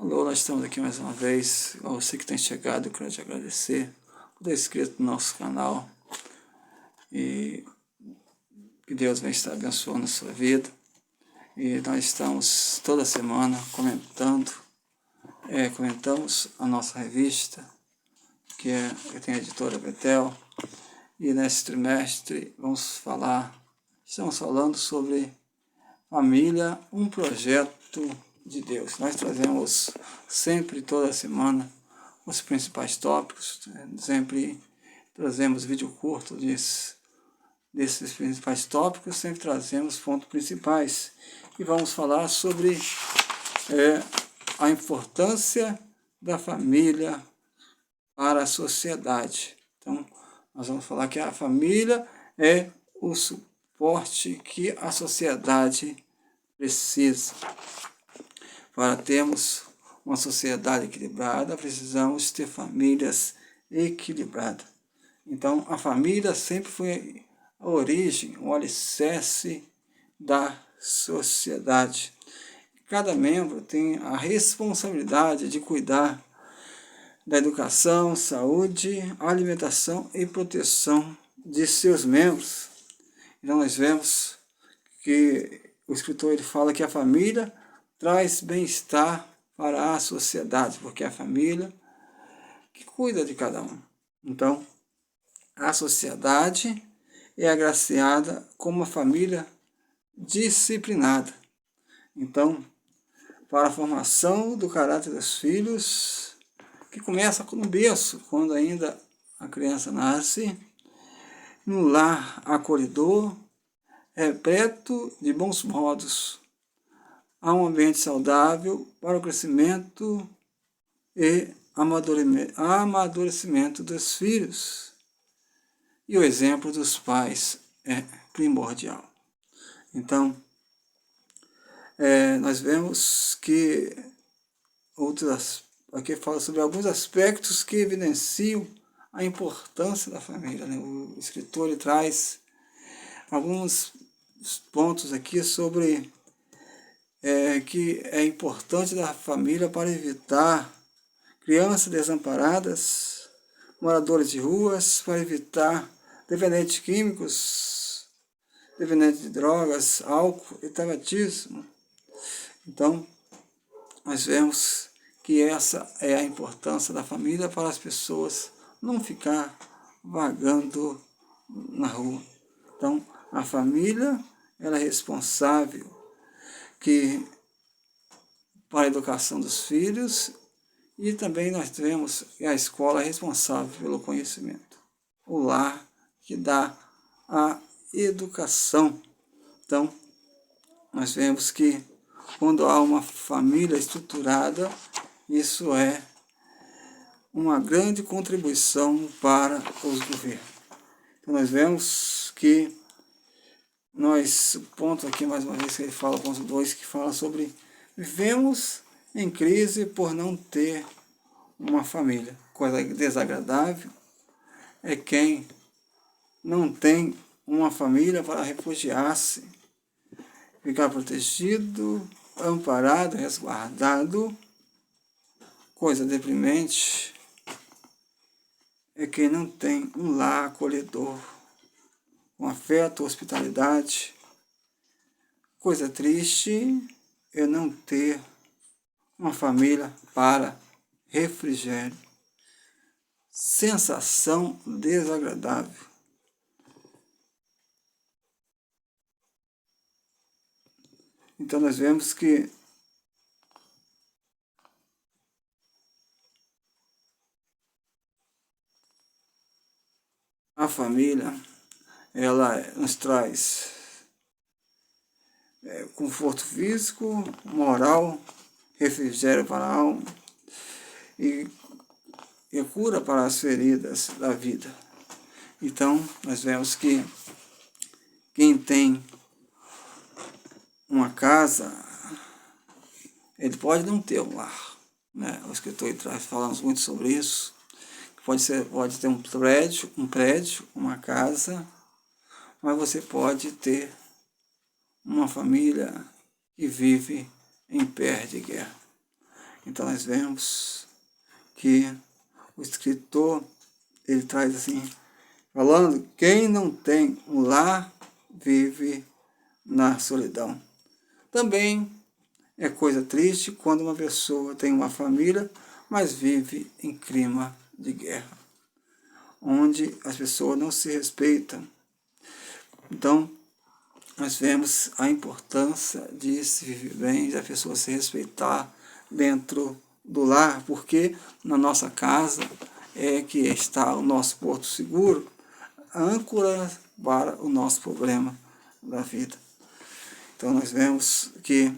Alô, nós estamos aqui mais uma vez. A você que tem chegado, eu quero te agradecer por ter inscrito no nosso canal e que Deus venha estar abençoando a sua vida. E nós estamos toda semana comentamos a nossa revista, que tem a editora Betel, e nesse trimestre estamos falando sobre família, um projeto de Deus. Nós trazemos sempre, toda semana, os principais tópicos, sempre trazemos vídeo curto desses principais tópicos, sempre trazemos pontos principais e vamos falar sobre a importância da família para a sociedade. Então, nós vamos falar que a família é o suporte que a sociedade precisa. Para termos uma sociedade equilibrada, precisamos ter famílias equilibradas. Então, a família sempre foi a origem, o alicerce da sociedade. Cada membro tem a responsabilidade de cuidar da educação, saúde, alimentação e proteção de seus membros. Então, nós vemos que o escritor ele fala que a família traz bem-estar para a sociedade, porque é a família que cuida de cada um. Então, a sociedade é agraciada com uma família disciplinada. Então, para a formação do caráter dos filhos, que começa no berço, quando ainda a criança nasce, no lar acolhedor, repleto de bons modos, há um ambiente saudável para o crescimento e amadurecimento dos filhos. E o exemplo dos pais é primordial. Então, nós vemos que aqui fala sobre alguns aspectos que evidenciam a importância da família. O escritor ele traz alguns pontos aqui sobre que é importante da família para evitar crianças desamparadas, moradores de ruas, para evitar dependentes químicos, dependentes de drogas, álcool e tabagismo. Então, nós vemos que essa é a importância da família para as pessoas não ficar vagando na rua. Então, a família ela é responsável para a educação dos filhos e também nós temos a escola responsável pelo conhecimento. O lar que dá a educação. Então, nós vemos que quando há uma família estruturada, isso é uma grande contribuição para os governos. Então, nós vemos que o ponto aqui, mais uma vez, que ele fala, ponto 2, que fala sobre vivemos em crise por não ter uma família. Coisa desagradável é quem não tem uma família para refugiar-se, ficar protegido, amparado, resguardado. Coisa deprimente é quem não tem um lar acolhedor, com afeto, hospitalidade. Coisa triste é não ter uma família para refrigério. Sensação desagradável. Então nós vemos que a família ela nos traz conforto físico, moral, refrigério para a alma e cura para as feridas da vida. Então, nós vemos que quem tem uma casa, ele pode não ter um lar. O escritor falamos muito sobre isso. Pode ter um prédio, uma casa, mas você pode ter uma família que vive em pé de guerra. Então nós vemos que o escritor, ele traz assim, falando, quem não tem um lar vive na solidão. Também é coisa triste quando uma pessoa tem uma família, mas vive em clima de guerra, onde as pessoas não se respeitam. Então, nós vemos a importância de se viver bem, de a pessoa se respeitar dentro do lar, porque na nossa casa é que está o nosso porto seguro, a âncora para o nosso problema da vida. Então nós vemos que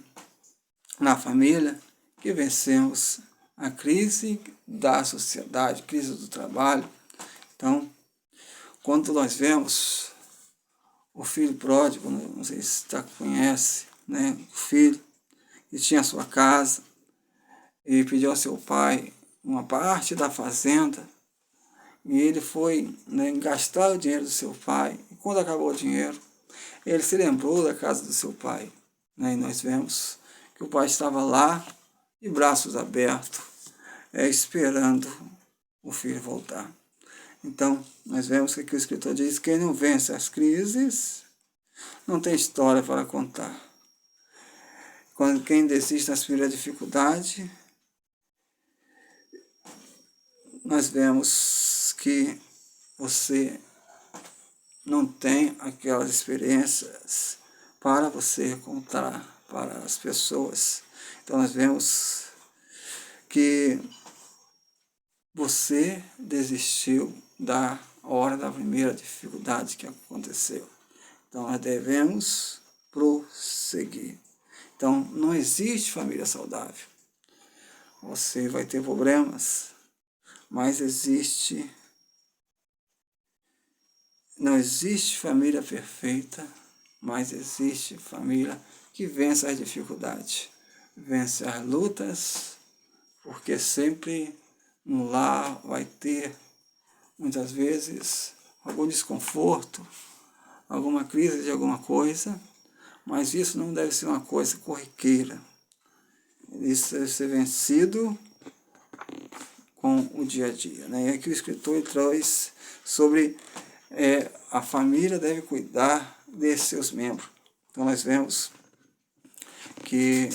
na família que vencemos a crise da sociedade, crise do trabalho. Então, quando nós vemos o filho pródigo, não sei se você conhece, né? O filho que tinha a sua casa e pediu ao seu pai uma parte da fazenda, e ele foi, né, gastar o dinheiro do seu pai, e quando acabou o dinheiro, ele se lembrou da casa do seu pai, né? E nós vemos que o pai estava lá, de braços abertos, esperando o filho voltar. Então, nós vemos que aqui o escritor diz, quem não vence as crises, não tem história para contar. Quando quem desiste nas primeiras dificuldades, nós vemos que você não tem aquelas experiências para você contar para as pessoas. Então nós vemos que você desistiu da hora da primeira dificuldade que aconteceu. Então nós devemos prosseguir. Então não existe família saudável. Você vai ter problemas, mas não existe família perfeita, mas existe família que vence as dificuldades, vence as lutas, porque sempre no lar vai ter, muitas vezes, algum desconforto, alguma crise de alguma coisa, mas isso não deve ser uma coisa corriqueira. Isso deve ser vencido com o dia a dia, né? E aqui o escritor traz sobre a família deve cuidar de seus membros. Então nós vemos que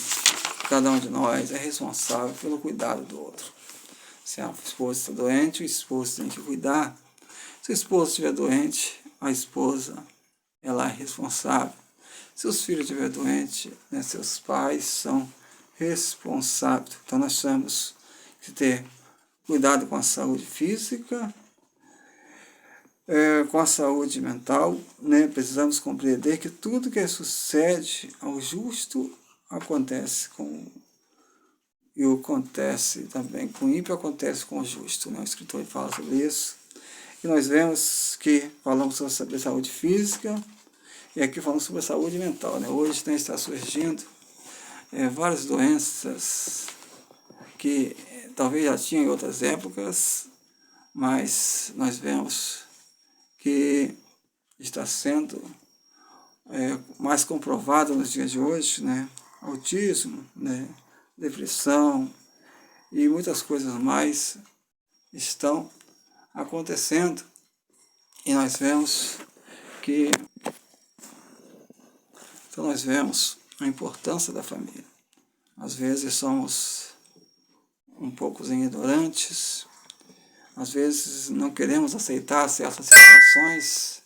cada um de nós é responsável pelo cuidado do outro. Se a esposa está doente, o esposo tem que cuidar. Se o esposo estiver doente, a esposa ela é responsável. Se os filhos estiverem doentes, né, seus pais são responsáveis. Então nós temos que ter cuidado com a saúde física, com a saúde mental, né? Precisamos compreender que tudo que sucede ao justo acontece e acontece também com o ímpio, acontece com o justo, né? O escritor fala sobre isso. E nós vemos que falamos sobre saúde física e aqui falamos sobre a saúde mental, né? Hoje, né, está surgindo várias doenças que talvez já tinham em outras épocas, mas nós vemos que está sendo mais comprovado nos dias de hoje, né? Autismo, né? Depressão e muitas coisas mais estão acontecendo, e nós vemos que então nós vemos a importância da família. Às vezes somos um pouco ignorantes, às vezes não queremos aceitar certas situações,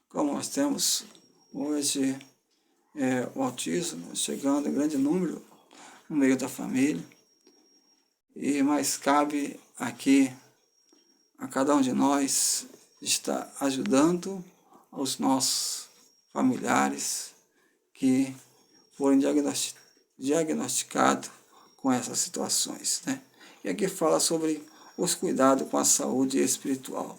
como nós temos hoje o autismo chegando em grande número no meio da família, mas cabe aqui a cada um de nós estar ajudando aos nossos familiares que foram diagnosticados com essas situações, né? E aqui fala sobre os cuidados com a saúde espiritual.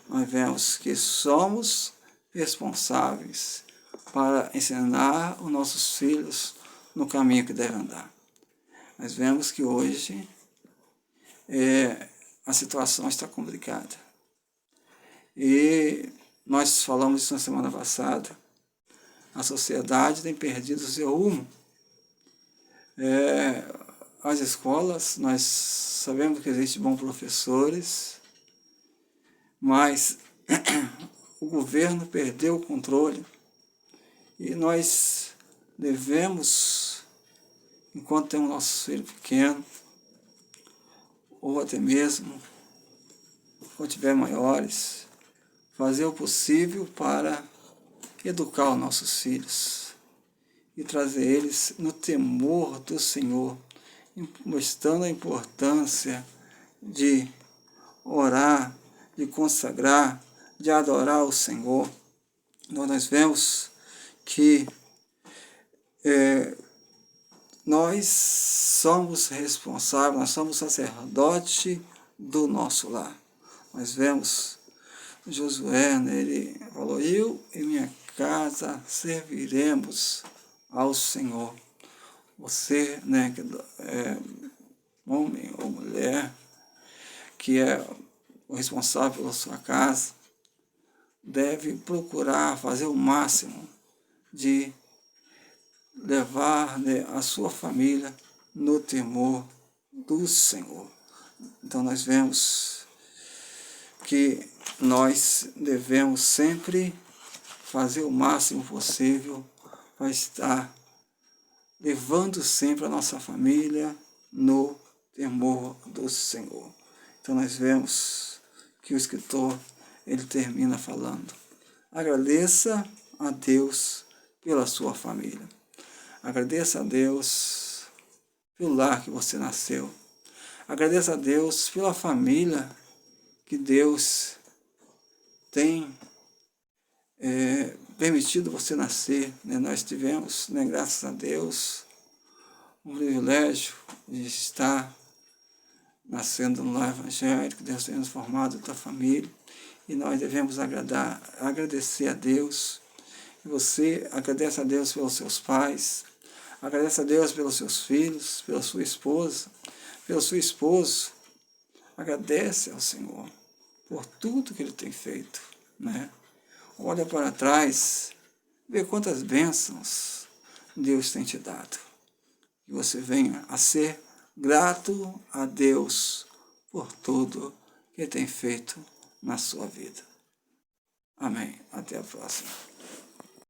Nós vemos que somos responsáveis para ensinar os nossos filhos no caminho que devem andar. Nós vemos que hoje a situação está complicada. E nós falamos isso na semana passada. A sociedade tem perdido o seu rumo. as escolas, nós sabemos que existem bons professores, mas o governo perdeu o controle e nós devemos, enquanto temos nossos filhos pequenos, ou até mesmo, quando tiver maiores, fazer o possível para educar os nossos filhos e trazer eles no temor do Senhor, mostrando a importância de orar, de consagrar, de adorar o Senhor. Então nós vemos que nós somos responsáveis, nós somos sacerdote do nosso lar. Nós vemos Josué, né, ele falou, eu e minha casa serviremos ao Senhor. Você, né, que é homem ou mulher, que é o responsável pela sua casa, deve procurar fazer o máximo de levar, né, a sua família no temor do Senhor. Então nós vemos que nós devemos sempre fazer o máximo possível para estar levando sempre a nossa família no temor do Senhor. Então nós vemos que o escritor, ele termina falando, agradeça a Deus pela sua família. Agradeça a Deus pelo lar que você nasceu. Agradeça a Deus pela família que Deus tem permitido você nascer. Né? Nós tivemos, né, graças a Deus, um privilégio de estar nascendo no lar evangélico, Deus tem nos formado da família, e nós devemos agradecer a Deus. E você agradece a Deus pelos seus pais, agradece a Deus pelos seus filhos, pela sua esposa, pelo seu esposo. Agradece ao Senhor por tudo que Ele tem feito, né? Olha para trás, vê quantas bênçãos Deus tem te dado. Que você venha a ser grato a Deus por tudo que Ele tem feito na sua vida. Amém. Até a próxima.